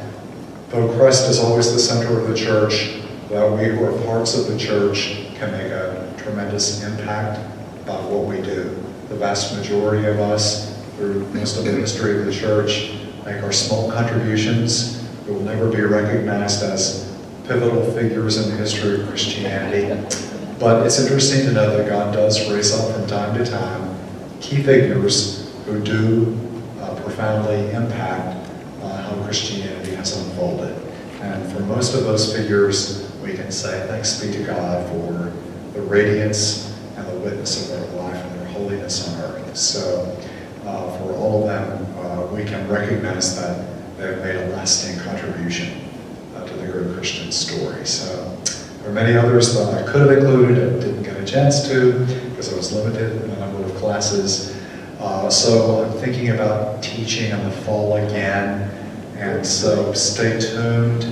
[SPEAKER 1] though Christ is always the center of the church, that we who are parts of the church can make a tremendous impact by what we do. The vast majority of us, through most of the history of the church, make our small contributions. We will never be recognized as pivotal figures in the history of Christianity. But it's interesting to know that God does raise up from time to time key figures who do profoundly impact how Christianity has unfolded. And for most of those figures, we can say thanks be to God for the radiance and the witness of their life and their holiness on earth. So for all of them, we can recognize that they've made a lasting contribution to the great Christian story. So there are many others that I could have included and didn't get a chance to because I was limited in the number of classes. So I'm thinking about teaching in the fall again, and so stay tuned.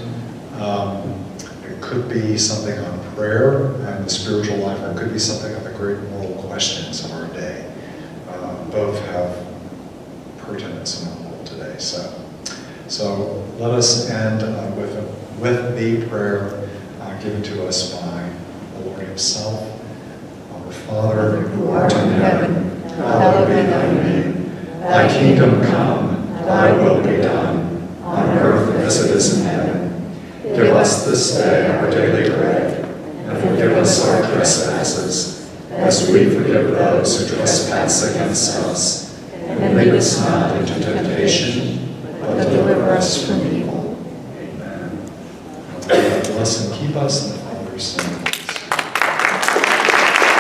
[SPEAKER 1] It could be something on prayer and the spiritual life, or it could be something on the great moral questions of our day. Both have pertinence in the world today. So let us end with the prayer given to us by the Lord himself. Our Father, who art in heaven, hallowed be thy name. Thy kingdom come, thy will be done, on earth as it is in heaven. Give us this day our daily bread, and forgive us our trespasses, as we forgive those who trespass against us. And lead us not into temptation, but deliver us from evil. Amen. God bless and keep us in the Father's name.